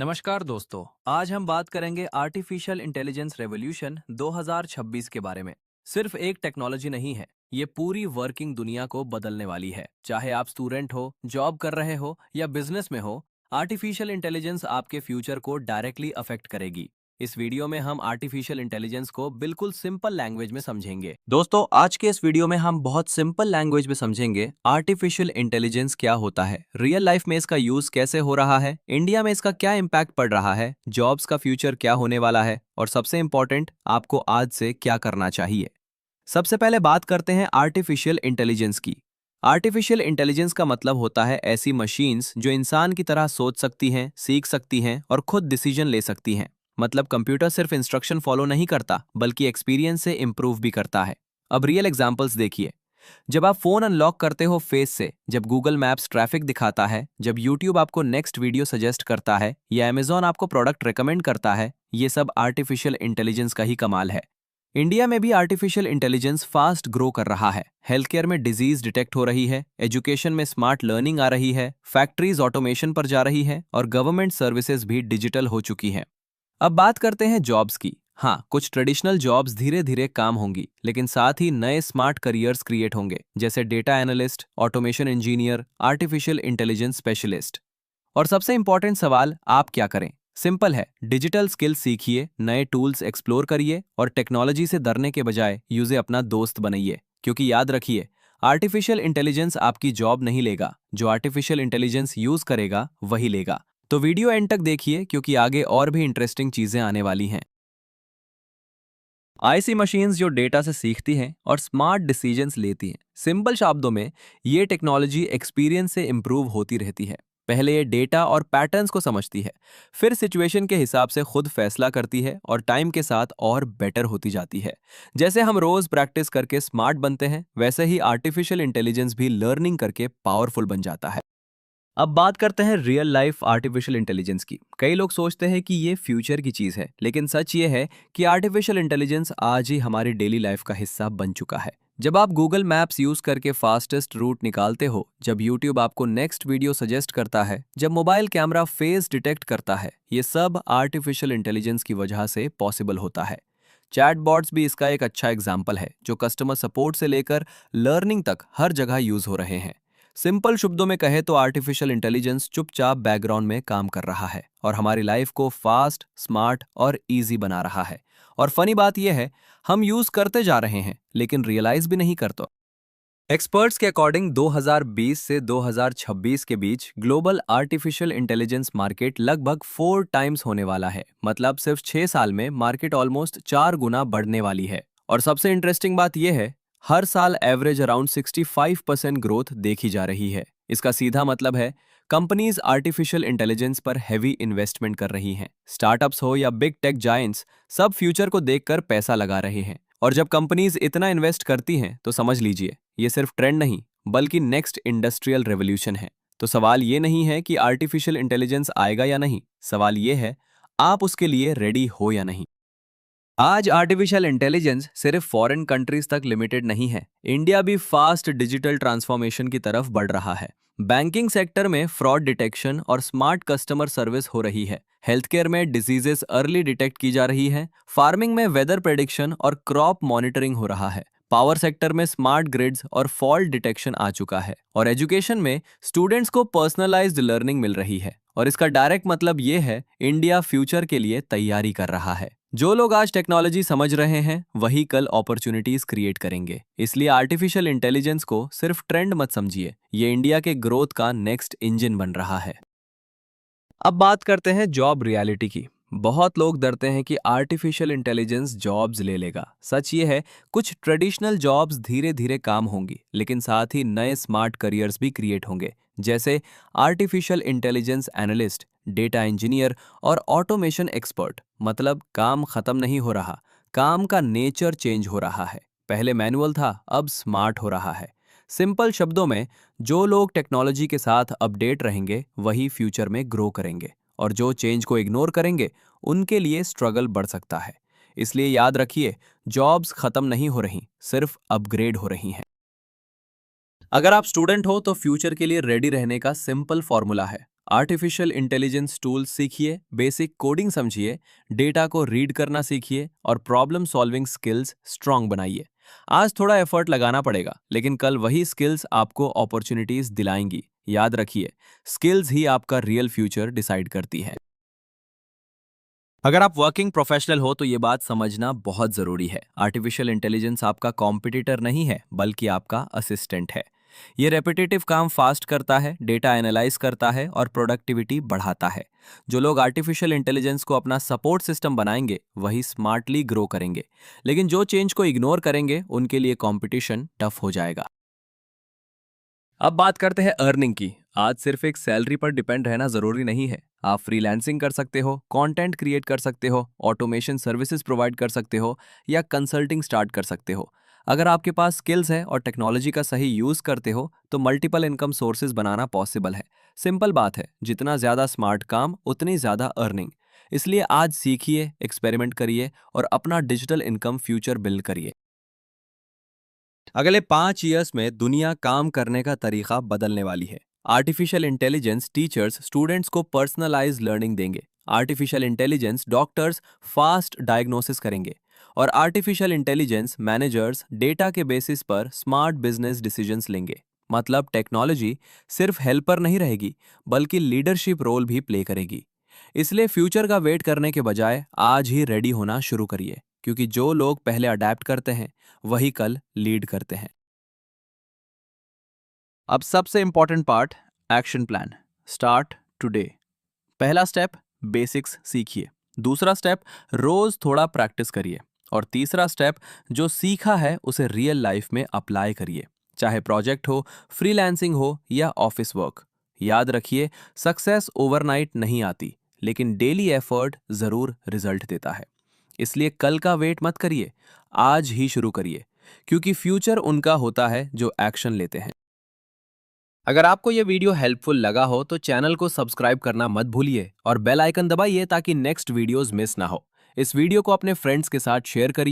नमस्कार दोस्तों। आज हम बात करेंगे आर्टिफिशियल इंटेलिजेंस रेवोल्यूशन 2026 के बारे में। सिर्फ एक टेक्नोलॉजी नहीं है, ये पूरी वर्किंग दुनिया को बदलने वाली है। चाहे आप स्टूडेंट हो, जॉब कर रहे हो या बिजनेस में हो, आर्टिफिशियल इंटेलिजेंस आपके फ्यूचर को डायरेक्टली अफेक्ट करेगी। इस वीडियो में हम आर्टिफिशियल इंटेलिजेंस को बिल्कुल सिंपल लैंग्वेज में समझेंगे। दोस्तों, आज के इस वीडियो में हम बहुत सिंपल लैंग्वेज में समझेंगे आर्टिफिशियल इंटेलिजेंस क्या होता है, रियल लाइफ में इसका यूज कैसे हो रहा है, इंडिया में इसका क्या इम्पैक्ट पड़ रहा है, जॉब्स का फ्यूचर क्या होने वाला है और सबसे इंपॉर्टेंट, आपको आज से क्या करना चाहिए। सबसे पहले बात करते हैं आर्टिफिशियल इंटेलिजेंस की। आर्टिफिशियल इंटेलिजेंस का मतलब होता है ऐसी मशीन्स जो इंसान की तरह सोच सकती हैं, सीख सकती हैं और खुद डिसीजन ले सकती हैं। मतलब कंप्यूटर सिर्फ इंस्ट्रक्शन फॉलो नहीं करता, बल्कि एक्सपीरियंस से इंप्रूव भी करता है। अब रियल एग्जांपल्स देखिए। जब आप फोन अनलॉक करते हो फेस से, जब गूगल मैप्स ट्रैफिक दिखाता है, जब यूट्यूब आपको नेक्स्ट वीडियो सजेस्ट करता है या अमेजॉन आपको प्रोडक्ट रिकमेंड करता है, ये सब आर्टिफिशियल इंटेलिजेंस का ही कमाल है। इंडिया में भी आर्टिफिशियल इंटेलिजेंस फास्ट ग्रो कर रहा है। हेल्थ केयर में डिजीज डिटेक्ट हो रही है, एजुकेशन में स्मार्ट लर्निंग आ रही है, फैक्ट्रीज ऑटोमेशन पर जा रही है और गवर्नमेंट सर्विसेज भी डिजिटल हो चुकी हैं। अब बात करते हैं जॉब्स की। हाँ, कुछ ट्रेडिशनल जॉब्स धीरे धीरे काम होंगी, लेकिन साथ ही नए स्मार्ट करियर्स क्रिएट होंगे, जैसे data analyst, automation engineer, artificial intelligence specialist. और सबसे इंपॉर्टेंट सवाल, आप क्या करें? सिंपल है, डिजिटल स्किल सीखिए, नए टूल्स एक्सप्लोर करिए और टेक्नोलॉजी से डरने के बजाय यूज़े अपना दोस्त बनाइए। क्योंकि याद रखिए, आर्टिफिशियल इंटेलिजेंस आपकी जॉब नहीं लेगा, जो आर्टिफिशियल इंटेलिजेंस यूज़ करेगा वही लेगा। तो वीडियो एंड तक देखिए, क्योंकि आगे और भी इंटरेस्टिंग चीज़ें आने वाली हैं। ऐसी मशीन्स जो डेटा से सीखती हैं और स्मार्ट डिसीजंस लेती हैं। सिंपल शब्दों में, ये टेक्नोलॉजी एक्सपीरियंस से इंप्रूव होती रहती है। पहले ये डेटा और पैटर्न्स को समझती है, फिर सिचुएशन के हिसाब से खुद फैसला करती है और टाइम के साथ और बेटर होती जाती है। जैसे हम रोज प्रैक्टिस करके स्मार्ट बनते हैं, वैसे ही आर्टिफिशियल इंटेलिजेंस भी लर्निंग करके पावरफुल बन जाता है। अब बात करते हैं रियल लाइफ आर्टिफिशियल इंटेलिजेंस की। कई लोग सोचते हैं कि ये फ्यूचर की चीज़ है, लेकिन सच ये है कि आर्टिफिशियल इंटेलिजेंस आज ही हमारी डेली लाइफ का हिस्सा बन चुका है। जब आप गूगल मैप्स यूज़ करके फास्टेस्ट रूट निकालते हो, जब यूट्यूब आपको नेक्स्ट वीडियो सजेस्ट करता है, जब मोबाइल कैमरा फेस डिटेक्ट करता है, ये सब आर्टिफिशियल इंटेलिजेंस की वजह से पॉसिबल होता है। चैटबॉट्स भी इसका एक अच्छा एग्जाम्पल है, जो कस्टमर सपोर्ट से लेकर लर्निंग तक हर जगह यूज़ हो रहे हैं। सिंपल शब्दों में कहे तो आर्टिफिशियल इंटेलिजेंस चुपचाप बैकग्राउंड में काम कर रहा है और हमारी लाइफ को फास्ट, स्मार्ट और इजी बना रहा है। और फनी बात यह है, हम यूज करते जा रहे हैं लेकिन रियलाइज भी नहीं करते। एक्सपर्ट्स के अकॉर्डिंग 2020 से 2026 के बीच ग्लोबल आर्टिफिशियल इंटेलिजेंस मार्केट लगभग 4 टाइम्स होने वाला है। मतलब सिर्फ 6 साल में मार्केट ऑलमोस्ट 4 गुना बढ़ने वाली है। और सबसे इंटरेस्टिंग बात यह है, हर साल एवरेज अराउंड 65% ग्रोथ देखी जा रही है। इसका सीधा मतलब है, कंपनीज आर्टिफिशियल इंटेलिजेंस पर हैवी इन्वेस्टमेंट कर रही हैं। स्टार्टअप्स हो या बिग टेक जायंट्स, सब फ्यूचर को देखकर पैसा लगा रहे हैं। और जब कंपनीज इतना इन्वेस्ट करती हैं, तो समझ लीजिए, ये सिर्फ ट्रेंड नहीं, बल्कि नेक्स्ट इंडस्ट्रियल रेवोल्यूशन है। तो सवाल ये नहीं है कि आर्टिफिशियल इंटेलिजेंस आएगा या नहीं, सवाल ये है, आप उसके लिए रेडी हो या नहीं। आज आर्टिफिशियल इंटेलिजेंस सिर्फ फॉरेन कंट्रीज तक लिमिटेड नहीं है। इंडिया भी फास्ट डिजिटल ट्रांसफॉर्मेशन की तरफ बढ़ रहा है। बैंकिंग सेक्टर में फ्रॉड डिटेक्शन और स्मार्ट कस्टमर सर्विस हो रही है। हेल्थ केयर में डिजीजेस अर्ली डिटेक्ट की जा रही हैं। फार्मिंग में वेदर प्रेडिक्शन और क्रॉप मॉनिटरिंग हो रहा है। पावर सेक्टर में स्मार्ट ग्रिड्स और फॉल्ट डिटेक्शन आ चुका है। और एजुकेशन में स्टूडेंट्स को पर्सनलाइज्ड लर्निंग मिल रही है। और इसका डायरेक्ट मतलब ये है, इंडिया फ्यूचर के लिए तैयारी कर रहा है। जो लोग आज टेक्नोलॉजी समझ रहे हैं, वही कल अपॉर्चुनिटीज क्रिएट करेंगे। इसलिए आर्टिफिशियल इंटेलिजेंस को सिर्फ ट्रेंड मत समझिए, ये इंडिया के ग्रोथ का नेक्स्ट इंजन बन रहा है। अब बात करते हैं जॉब रियलिटी की। बहुत लोग डरते हैं कि आर्टिफिशियल इंटेलिजेंस जॉब्स ले लेगा। सच ये है, कुछ ट्रेडिशनल जॉब्स धीरे धीरे काम होंगी, लेकिन साथ ही नए स्मार्ट करियर्स भी क्रिएट होंगे, जैसे artificial intelligence analyst, data engineer और ऑटोमेशन एक्सपर्ट। मतलब काम खत्म नहीं हो रहा, काम का नेचर चेंज हो रहा है। पहले मैनुअल था, अब स्मार्ट हो रहा है। सिंपल शब्दों में, जो लोग टेक्नोलॉजी के साथ अपडेट रहेंगे, वही फ्यूचर में ग्रो करेंगे। और जो चेंज को इग्नोर करेंगे, उनके लिए स्ट्रगल बढ़ सकता है। इसलिए याद रखिए, जॉब्स खत्म नहीं हो रही, सिर्फ अपग्रेड हो रही हैं। अगर आप स्टूडेंट हो, तो फ्यूचर के लिए रेडी रहने का सिंपल फॉर्मूला है, आर्टिफिशियल इंटेलिजेंस टूल्स सीखिए, बेसिक कोडिंग समझिए, डेटा को रीड करना सीखिए और प्रॉब्लम सॉल्विंग स्किल्स स्ट्रांग बनाइए। आज थोड़ा एफर्ट लगाना पड़ेगा, लेकिन कल वही स्किल्स आपको अपॉर्चुनिटीज दिलाएंगी। याद रखिए, स्किल्स ही आपका रियल फ्यूचर डिसाइड करती है। अगर आप वर्किंग प्रोफेशनल हो तो ये बात समझना बहुत जरूरी है। आर्टिफिशियल इंटेलिजेंस आपका कॉम्पिटिटर नहीं है, बल्कि आपका असिस्टेंट है। ये रेपिटेटिव काम फास्ट करता है, डेटा एनालाइज करता है और प्रोडक्टिविटी बढ़ाता है। जो लोग आर्टिफिशियल इंटेलिजेंस को अपना सपोर्ट सिस्टम बनाएंगे वही स्मार्टली ग्रो करेंगे, लेकिन जो चेंज को इग्नोर करेंगे उनके लिए कंपटीशन टफ हो जाएगा। अब बात करते हैं अर्निंग की। आज सिर्फ एक सैलरी पर डिपेंड रहना जरूरी नहीं है। आप फ्रीलांसिंग कर सकते हो, कंटेंट क्रिएट कर सकते हो, ऑटोमेशन सर्विसेज प्रोवाइड कर सकते हो या कंसल्टिंग स्टार्ट कर सकते हो। अगर आपके पास स्किल्स है और टेक्नोलॉजी का सही यूज करते हो तो मल्टीपल इनकम सोर्सेज बनाना पॉसिबल है। सिंपल बात है, जितना ज्यादा स्मार्ट काम उतनी ज्यादा अर्निंग। इसलिए आज सीखिए, एक्सपेरिमेंट करिए और अपना डिजिटल इनकम फ्यूचर बिल्ड करिए। अगले 5 ईयर्स में दुनिया काम करने का तरीका बदलने वाली है। आर्टिफिशियल इंटेलिजेंस टीचर्स स्टूडेंट्स को पर्सनलाइज लर्निंग देंगे। Artificial intelligence doctors fast diagnosis करेंगे और आर्टिफिशियल इंटेलिजेंस मैनेजर्स डेटा के बेसिस पर स्मार्ट बिजनेस डिसीजंस लेंगे। मतलब टेक्नोलॉजी सिर्फ हेल्पर नहीं रहेगी, बल्कि लीडरशिप रोल भी प्ले करेगी। इसलिए फ्यूचर का वेट करने के बजाय आज ही रेडी होना शुरू करिए, क्योंकि जो लोग पहले अडेप्ट करते हैं वही कल लीड करते हैं। अब सबसे important part, action plan. Start today. पहला स्टेप, बेसिक्स सीखिए। दूसरा स्टेप, रोज थोड़ा प्रैक्टिस करिए। और तीसरा स्टेप, जो सीखा है उसे रियल लाइफ में अप्लाई करिए, चाहे प्रोजेक्ट हो, फ्रीलांसिंग हो या ऑफिस वर्क। याद रखिए, सक्सेस ओवरनाइट नहीं आती, लेकिन डेली एफर्ट जरूर रिजल्ट देता है। इसलिए कल का वेट मत करिए, आज ही शुरू करिए, क्योंकि फ्यूचर उनका होता है जो एक्शन लेते हैं। अगर आपको यह वीडियो हेल्पफुल लगा हो तो चैनल को सब्सक्राइब करना मत भूलिए और बेल आइकन दबाइए ताकि नेक्स्ट वीडियोस मिस ना हो। इस वीडियो को अपने फ्रेंड्स के साथ शेयर करिए।